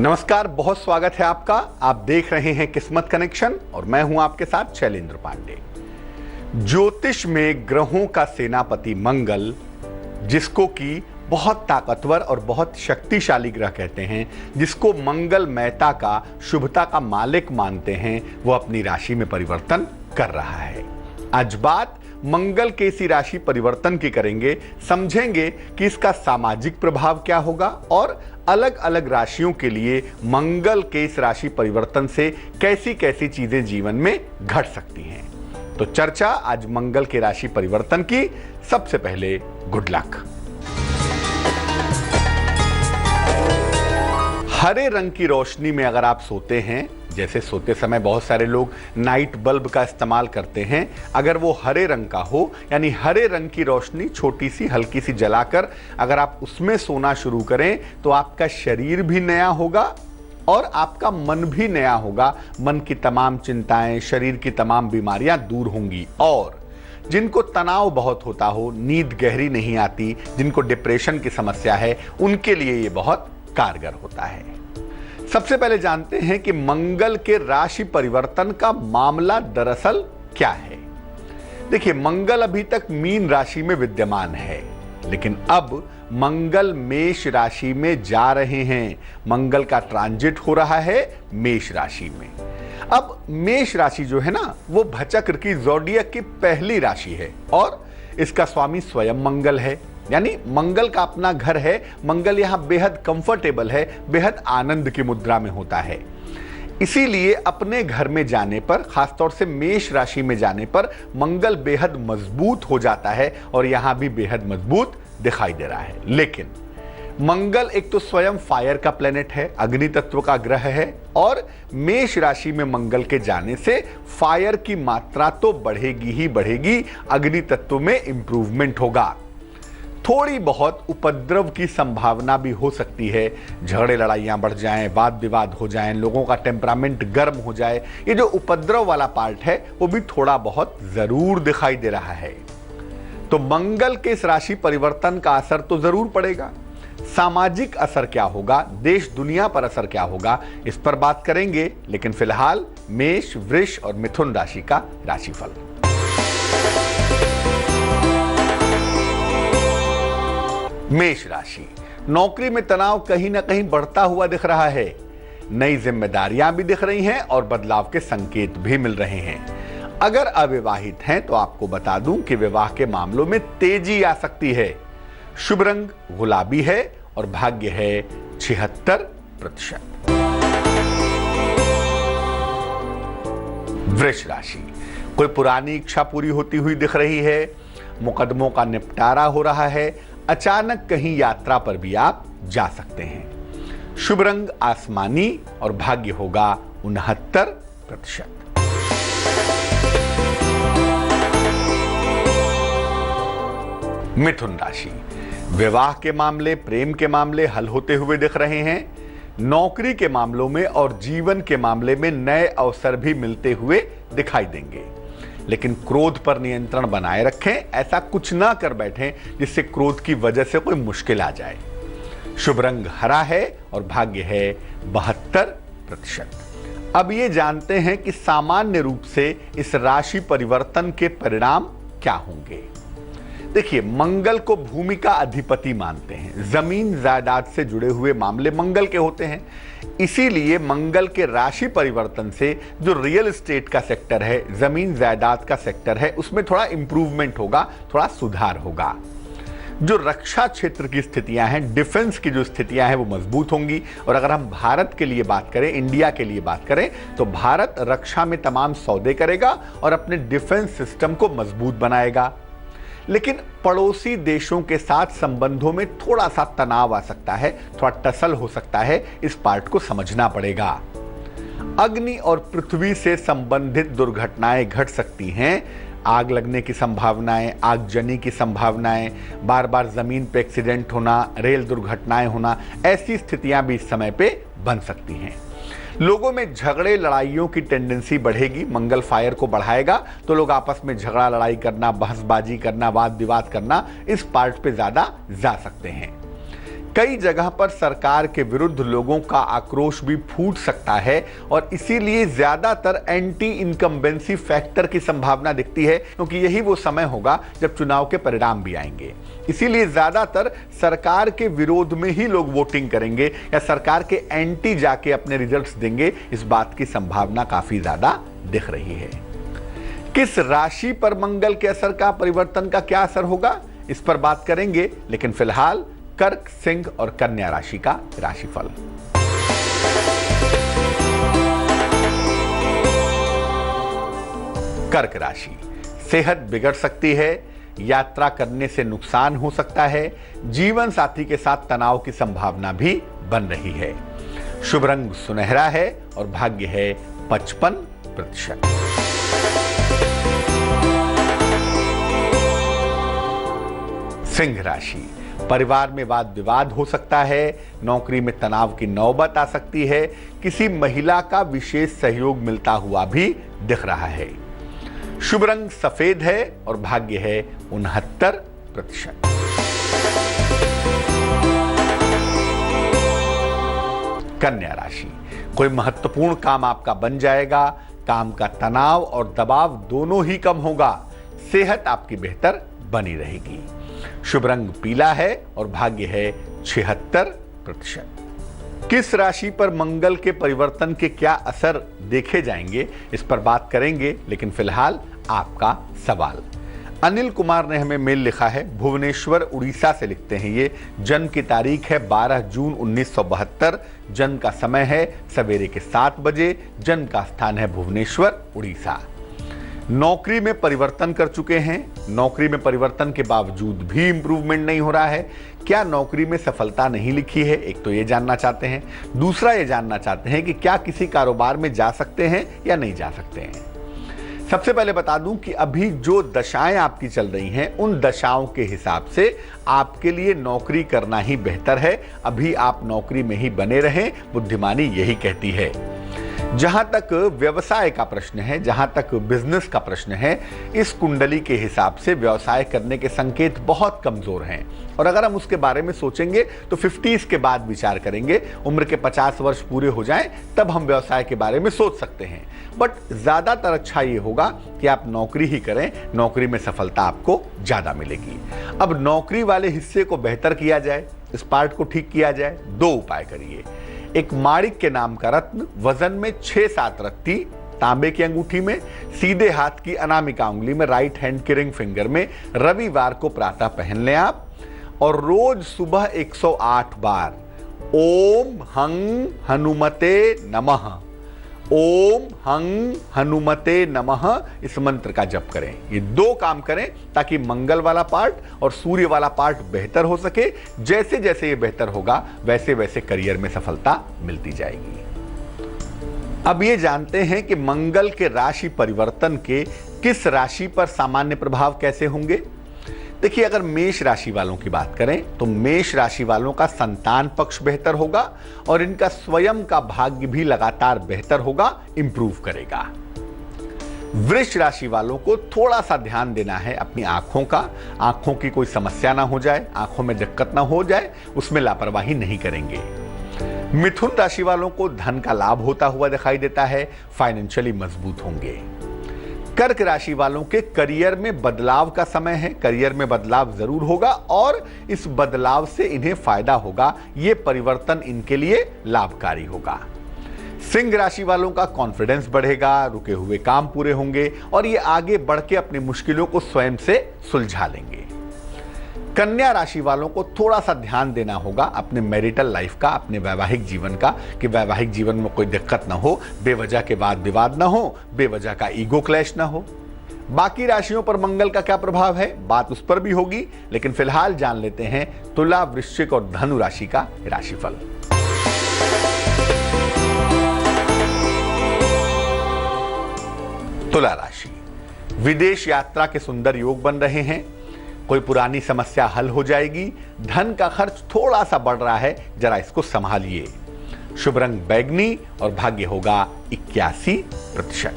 नमस्कार, बहुत स्वागत है आपका। आप देख रहे हैं किस्मत कनेक्शन और मैं हूं आपके साथ शैलेंद्र पांडे। ज्योतिष में ग्रहों का सेनापति मंगल, जिसको कि बहुत ताकतवर और बहुत शक्तिशाली ग्रह कहते हैं, जिसको मंगल महता का शुभता का मालिक मानते हैं, वो अपनी राशि में परिवर्तन कर रहा है। आज बात मंगल के इसी राशि परिवर्तन की करेंगे, समझेंगे कि इसका सामाजिक प्रभाव क्या होगा और अलग अलग राशियों के लिए मंगल के इस राशि परिवर्तन से कैसी कैसी चीजें जीवन में घट सकती हैं। तो चर्चा आज मंगल के राशि परिवर्तन की। सबसे पहले गुड लक। हरे रंग की रोशनी में अगर आप सोते हैं, जैसे सोते समय बहुत सारे लोग नाइट बल्ब का इस्तेमाल करते हैं, अगर वो हरे रंग का हो, यानी हरे रंग की रोशनी छोटी सी हल्की सी जलाकर अगर आप उसमें सोना शुरू करें तो आपका शरीर भी नया होगा और आपका मन भी नया होगा। मन की तमाम चिंताएं, शरीर की तमाम बीमारियां दूर होंगी। और जिनको तनाव बहुत होता हो, नींद गहरी नहीं आती, जिनको डिप्रेशन की समस्या है, उनके लिए ये बहुत कारगर होता है। सबसे पहले जानते हैं कि मंगल के राशि परिवर्तन का मामला दरअसल क्या है। देखिए, मंगल अभी तक मीन राशि में विद्यमान है, लेकिन अब मंगल मेष राशि में जा रहे हैं। मंगल का ट्रांजिट हो रहा है मेष राशि में। अब मेष राशि जो है ना, वो भचक्र की ज़ोडिएक की पहली राशि है और इसका स्वामी स्वयं मंगल है, यानी मंगल का अपना घर है। मंगल यहां बेहद कंफर्टेबल है, बेहद आनंद की मुद्रा में होता है। इसीलिए अपने घर में जाने पर, खासतौर से मेष राशि में जाने पर, मंगल बेहद मजबूत हो जाता है और यहां भी बेहद मजबूत दिखाई दे रहा है। लेकिन मंगल एक तो स्वयं फायर का प्लेनेट है, अग्नि तत्व का ग्रह है, और मेष राशि में मंगल के जाने से फायर की मात्रा तो बढ़ेगी ही बढ़ेगी, अग्नि तत्व में इंप्रूवमेंट होगा। थोड़ी बहुत उपद्रव की संभावना भी हो सकती है, झगड़े लड़ाइयां बढ़ जाएं, वाद विवाद हो जाएं, लोगों का टेम्परामेंट गर्म हो जाए। ये जो उपद्रव वाला पार्ट है वो भी थोड़ा बहुत जरूर दिखाई दे रहा है। तो मंगल के इस राशि परिवर्तन का असर तो जरूर पड़ेगा। सामाजिक असर क्या होगा, देश दुनिया पर असर क्या होगा, इस पर बात करेंगे। लेकिन फिलहाल मेष, वृष और मिथुन राशि का राशिफल। मेष राशि, नौकरी में तनाव कहीं ना कहीं बढ़ता हुआ दिख रहा है। नई जिम्मेदारियां भी दिख रही हैं और बदलाव के संकेत भी मिल रहे हैं। अगर अविवाहित हैं तो आपको बता दूं कि विवाह के मामलों में तेजी आ सकती है। शुभ रंग गुलाबी है और भाग्य है 76%। वृष राशि, कोई पुरानी इच्छा पूरी होती हुई दिख रही है। मुकदमों का निपटारा हो रहा है। अचानक कहीं यात्रा पर भी आप जा सकते हैं। शुभ रंग आसमानी और भाग्य होगा 69%। मिथुन राशि, विवाह के मामले, प्रेम के मामले हल होते हुए दिख रहे हैं। नौकरी के मामलों में और जीवन के मामले में नए अवसर भी मिलते हुए दिखाई देंगे। लेकिन क्रोध पर नियंत्रण बनाए रखें, ऐसा कुछ ना कर बैठें जिससे क्रोध की वजह से कोई मुश्किल आ जाए। शुभ रंग हरा है और भाग्य है 72%। अब ये जानते हैं कि सामान्य रूप से इस राशि परिवर्तन के परिणाम क्या होंगे। देखिए, मंगल को भूमि का अधिपति मानते हैं। जमीन जायदाद से जुड़े हुए मामले मंगल के होते हैं। इसीलिए मंगल के राशि परिवर्तन से जो रियल एस्टेट का सेक्टर है, जमीन जायदाद का सेक्टर है, उसमें थोड़ा इंप्रूवमेंट होगा, थोड़ा सुधार होगा। जो रक्षा क्षेत्र की स्थितियां हैं, डिफेंस की जो स्थितियां हैं, वो मजबूत होंगी। और अगर हम भारत के लिए बात करें, इंडिया के लिए बात करें, तो भारत रक्षा में तमाम सौदे करेगा और अपने डिफेंस सिस्टम को मजबूत बनाएगा। लेकिन पड़ोसी देशों के साथ संबंधों में थोड़ा सा तनाव आ सकता है, थोड़ा टसल हो सकता है। इस पार्ट को समझना पड़ेगा। अग्नि और पृथ्वी से संबंधित दुर्घटनाएं घट सकती हैं। आग लगने की संभावनाएं, आगजनी की संभावनाएं, बार बार जमीन पे एक्सीडेंट होना, रेल दुर्घटनाएं होना, ऐसी स्थितियां भी इस समय पे बन सकती हैं। लोगों में झगड़े लड़ाइयों की टेंडेंसी बढ़ेगी। मंगल फायर को बढ़ाएगा तो लोग आपस में झगड़ा लड़ाई करना, बहसबाजी करना, वाद विवाद करना, इस पार्ट पे ज्यादा जा सकते हैं। कई जगह पर सरकार के विरुद्ध लोगों का आक्रोश भी फूट सकता है और इसीलिए ज्यादातर एंटी इनकम्बेंसी फैक्टर की संभावना दिखती है, क्योंकि यही वो समय होगा जब चुनाव के परिणाम भी आएंगे। इसीलिए ज्यादातर सरकार के विरोध में ही लोग वोटिंग करेंगे या सरकार के एंटी जाके अपने रिजल्ट्स देंगे। इस बात की संभावना काफी ज्यादा दिख रही है। किस राशि पर मंगल के असर का, परिवर्तन का क्या असर होगा, इस पर बात करेंगे, लेकिन फिलहाल कर्क, सिंह और कन्या राशि का राशिफल। कर्क राशि, सेहत बिगड़ सकती है, यात्रा करने से नुकसान हो सकता है, जीवन साथी के साथ तनाव की संभावना भी बन रही है। शुभ रंग सुनहरा है और भाग्य है 55%। सिंह राशि, परिवार में वाद विवाद हो सकता है, नौकरी में तनाव की नौबत आ सकती है, किसी महिला का विशेष सहयोग मिलता हुआ भी दिख रहा है। शुभ रंग सफेद है और भाग्य है 69%। कन्या राशि, कोई महत्वपूर्ण काम आपका बन जाएगा, काम का तनाव और दबाव दोनों ही कम होगा, सेहत आपकी बेहतर बनी रहेगी। शुभ रंग पीला है और भाग्य है 76%। किस राशि पर मंगल के परिवर्तन के क्या असर देखे जाएंगे, इस पर बात करेंगे, लेकिन फिलहाल आपका सवाल। अनिल कुमार ने हमें मेल लिखा है, भुवनेश्वर उड़ीसा से लिखते हैं ये। जन्म की तारीख है 12 जून 1972, जन्म का समय है सवेरे के 7 बजे, जन्म का स्थान है भुवनेश्वर उड़ीसा। नौकरी में परिवर्तन कर चुके हैं, नौकरी में परिवर्तन के बावजूद भी इंप्रूवमेंट नहीं हो रहा है। क्या नौकरी में सफलता नहीं लिखी है, एक तो ये जानना चाहते हैं। दूसरा ये जानना चाहते हैं कि क्या किसी कारोबार में जा सकते हैं या नहीं जा सकते हैं। सबसे पहले बता दूं कि अभी जो दशाएं आपकी चल रही हैं, उन दशाओं के हिसाब से आपके लिए नौकरी करना ही बेहतर है। अभी आप नौकरी में ही बने रहें, बुद्धिमानी यही कहती है। जहां तक व्यवसाय का प्रश्न है, जहां तक बिजनेस का प्रश्न है, इस कुंडली के हिसाब से व्यवसाय करने के संकेत बहुत कमजोर हैं और अगर हम उसके बारे में सोचेंगे तो 50s के बाद विचार करेंगे। उम्र के 50 वर्ष पूरे हो जाएं तब हम व्यवसाय के बारे में सोच सकते हैं। बट ज्यादातर अच्छा ये होगा कि आप नौकरी ही करें, नौकरी में सफलता आपको ज्यादा मिलेगी। अब नौकरी वाले हिस्से को बेहतर किया जाए, इस पार्ट को ठीक किया जाए, 2 उपाय करिए। एक माणिक के नाम का रत्न वजन में 6-7 रत्ती तांबे की अंगूठी में, सीधे हाथ की अनामिका उंगली में, राइट हैंड की रिंग फिंगर में रविवार को प्रातः पहन लें आप और रोज सुबह 108 बार ओम हं हनुमते नमः, ओम हं हनुमते नमः इस मंत्र का जप करें। ये 2 काम करें ताकि मंगल वाला पार्ट और सूर्य वाला पार्ट बेहतर हो सके। जैसे जैसे ये बेहतर होगा वैसे वैसे करियर में सफलता मिलती जाएगी। अब ये जानते हैं कि मंगल के राशि परिवर्तन के किस राशि पर सामान्य प्रभाव कैसे होंगे। देखिए, अगर मेष राशि वालों की बात करें तो मेष राशि वालों का संतान पक्ष बेहतर होगा और इनका स्वयं का भाग्य भी लगातार बेहतर होगा, इंप्रूव करेगा। वृष राशि वालों को थोड़ा सा ध्यान देना है अपनी आंखों का, आंखों की कोई समस्या ना हो जाए, आंखों में दिक्कत ना हो जाए, उसमें लापरवाही नहीं करेंगे। मिथुन राशि वालों को धन का लाभ होता हुआ दिखाई देता है, फाइनेंशियली मजबूत होंगे। कर्क राशि वालों के करियर में बदलाव का समय है, करियर में बदलाव जरूर होगा और इस बदलाव से इन्हें फायदा होगा, ये परिवर्तन इनके लिए लाभकारी होगा। सिंह राशि वालों का कॉन्फिडेंस बढ़ेगा, रुके हुए काम पूरे होंगे और ये आगे बढ़ के अपनी मुश्किलों को स्वयं से सुलझा लेंगे। कन्या राशि वालों को थोड़ा सा ध्यान देना होगा अपने मैरिटल लाइफ का, अपने वैवाहिक जीवन का, कि वैवाहिक जीवन में कोई दिक्कत ना हो, बेवजह के वाद विवाद ना हो, बेवजह का ईगो क्लैश ना हो। बाकी राशियों पर मंगल का क्या प्रभाव है, बात उस पर भी होगी, लेकिन फिलहाल जान लेते हैं तुला, वृश्चिक और धनु राशि का राशिफल। तुला राशि, विदेश यात्रा के सुंदर योग बन रहे हैं, कोई पुरानी समस्या हल हो जाएगी। धन का खर्च थोड़ा सा बढ़ रहा है, जरा इसको संभालिए। शुभ रंग बैगनी और भाग्य होगा 81%।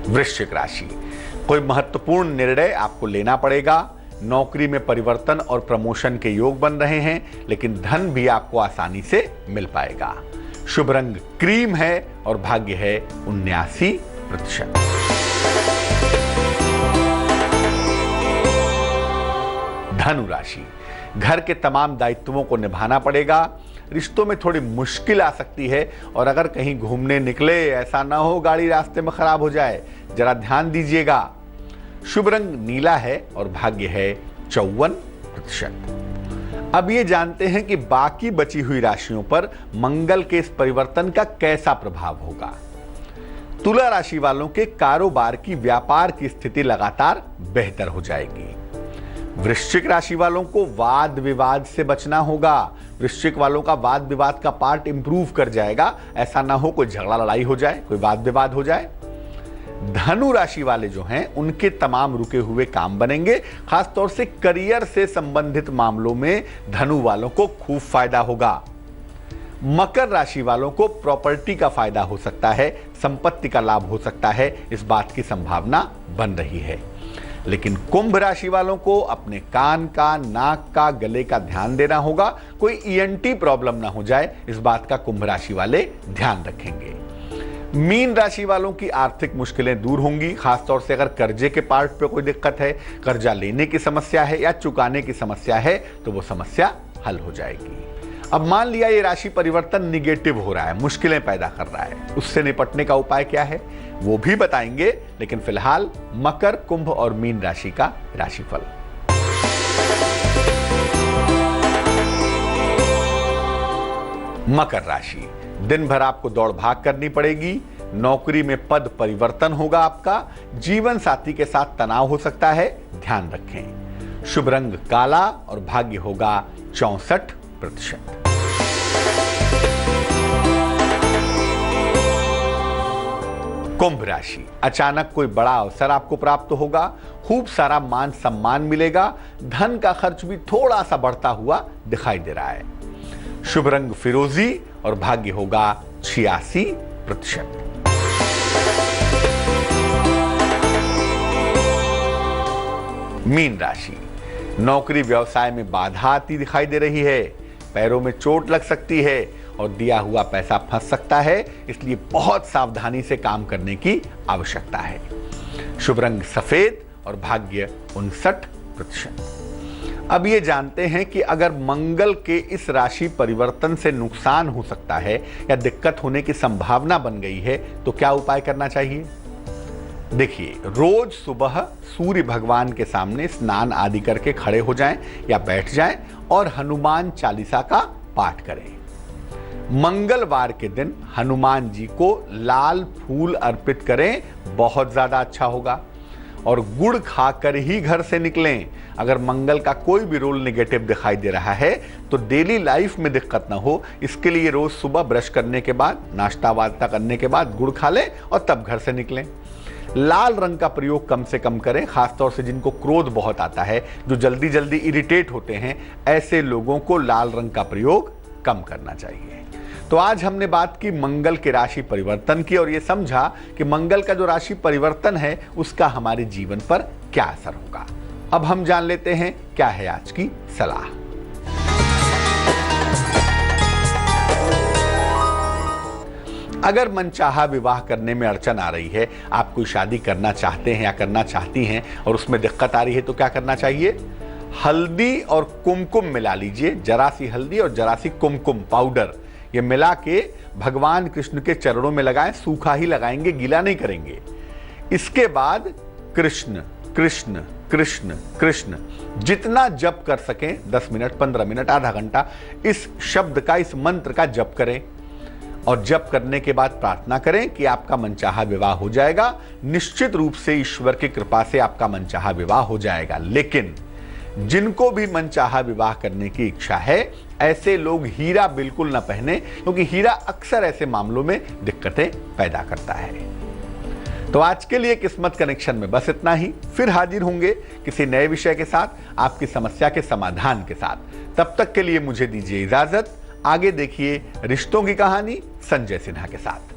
वृश्चिक राशि, कोई महत्वपूर्ण निर्णय आपको लेना पड़ेगा। नौकरी में परिवर्तन और प्रमोशन के योग बन रहे हैं, लेकिन धन भी आपको आसानी से मिल पाएगा। शुभ रंग क्रीम है और भाग्य है 79%। धनु राशि, घर के तमाम दायित्वों को निभाना पड़ेगा। रिश्तों में थोड़ी मुश्किल आ सकती है और अगर कहीं घूमने निकले ऐसा ना हो गाड़ी रास्ते में खराब हो जाए, जरा ध्यान दीजिएगा। शुभ रंग नीला है और भाग्य है 54%। अब ये जानते हैं कि बाकी बची हुई राशियों पर मंगल के इस परिवर्तन का कैसा प्रभाव होगा। तुला राशि वालों के कारोबार की, व्यापार की स्थिति लगातार बेहतर हो जाएगी। वृश्चिक राशि वालों को वाद विवाद से बचना होगा। वृश्चिक वालों का वाद विवाद का पार्ट इंप्रूव कर जाएगा, ऐसा ना हो कोई झगड़ा लड़ाई हो जाए, कोई वाद विवाद हो जाए। धनु राशि वाले जो हैं उनके तमाम रुके हुए काम बनेंगे। खासतौर से करियर से संबंधित मामलों में धनु वालों को खूब फायदा होगा। मकर राशि वालों को प्रॉपर्टी का फायदा हो सकता है, संपत्ति का लाभ हो सकता है, इस बात की संभावना बन रही है। लेकिन कुंभ राशि वालों को अपने कान का, नाक का, गले का ध्यान देना होगा। कोई ईएनटी प्रॉब्लम ना हो जाए, इस बात का कुंभ राशि वाले ध्यान रखेंगे। मीन राशि वालों की आर्थिक मुश्किलें दूर होंगी। खासतौर से अगर कर्जे के पार्ट पे कोई दिक्कत है, कर्जा लेने की समस्या है या चुकाने की समस्या है, तो वो समस्या हल हो जाएगी। अब मान लिया ये राशि परिवर्तन निगेटिव हो रहा है, मुश्किलें पैदा कर रहा है, उससे निपटने का उपाय क्या है वो भी बताएंगे। लेकिन फिलहाल मकर, कुंभ और मीन राशि का राशिफल। मकर राशि, दिन भर आपको दौड़ भाग करनी पड़ेगी। नौकरी में पद परिवर्तन होगा आपका। जीवन साथी के साथ तनाव हो सकता है, ध्यान रखें। शुभ रंग काला और भाग्य होगा 64%। कुंभ राशि, अचानक कोई बड़ा अवसर आपको प्राप्त होगा। खूब सारा मान सम्मान मिलेगा। धन का खर्च भी थोड़ा सा बढ़ता हुआ दिखाई दे रहा है। शुभ रंग फिरोजी और भाग्य होगा 86%। मीन राशि, नौकरी व्यवसाय में बाधा आती दिखाई दे रही है। पैरों में चोट लग सकती है और दिया हुआ पैसा फंस सकता है, इसलिए बहुत सावधानी से काम करने की आवश्यकता है। शुभ रंग सफेद और भाग्य 59%। अब ये जानते हैं कि अगर मंगल के इस राशि परिवर्तन से नुकसान हो सकता है या दिक्कत होने की संभावना बन गई है, तो क्या उपाय करना चाहिए। देखिए, रोज सुबह सूर्य भगवान के सामने स्नान आदि करके खड़े हो जाएं या बैठ जाएं और हनुमान चालीसा का पाठ करें। मंगलवार के दिन हनुमान जी को लाल फूल अर्पित करें, बहुत ज्यादा अच्छा होगा। और गुड़ खाकर ही घर से निकलें। अगर मंगल का कोई भी रोल नेगेटिव दिखाई दे रहा है तो डेली लाइफ में दिक्कत ना हो, इसके लिए रोज सुबह ब्रश करने के बाद, नाश्ता वास्ता करने के बाद गुड़ खा लें और तब घर से निकलें। लाल रंग का प्रयोग कम से कम करें। खासतौर से जिनको क्रोध बहुत आता है, जो जल्दी जल्दी इरिटेट होते हैं, ऐसे लोगों को लाल रंग का प्रयोग कम करना चाहिए। तो आज हमने बात की मंगल के राशि परिवर्तन की और ये समझा कि मंगल का जो राशि परिवर्तन है उसका हमारे जीवन पर क्या असर होगा। अब हम जान लेते हैं क्या है आज की सलाह। अगर मनचाहा विवाह करने में अड़चन आ रही है, आप कोई शादी करना चाहते हैं या करना चाहती हैं और उसमें दिक्कत आ रही है, तो क्या करना चाहिए। हल्दी और कुमकुम मिला लीजिए, जरा सी हल्दी और जरा सी कुमकुम पाउडर, ये मिला के भगवान कृष्ण के चरणों में लगाएं। सूखा ही लगाएंगे, गीला नहीं करेंगे। इसके बाद कृष्ण कृष्ण कृष्ण कृष्ण जितना जप कर सकें, 10 मिनट, 15 मिनट, आधा घंटा इस शब्द का, इस मंत्र का जप करें। और जप करने के बाद प्रार्थना करें कि आपका मनचाहा विवाह हो जाएगा। निश्चित रूप से ईश्वर की कृपा से आपका मनचाहा विवाह हो जाएगा। लेकिन जिनको भी मनचाहा विवाह करने की इच्छा है, ऐसे लोग हीरा बिल्कुल न पहने, क्योंकि हीरा अक्सर ऐसे मामलों में दिक्कतें पैदा करता है। तो आज के लिए किस्मत कनेक्शन में बस इतना ही। फिर हाजिर होंगे किसी नए विषय के साथ, आपकी समस्या के समाधान के साथ। तब तक के लिए मुझे दीजिए इजाजत। आगे देखिए रिश्तों की कहानी संजय सिन्हा के साथ।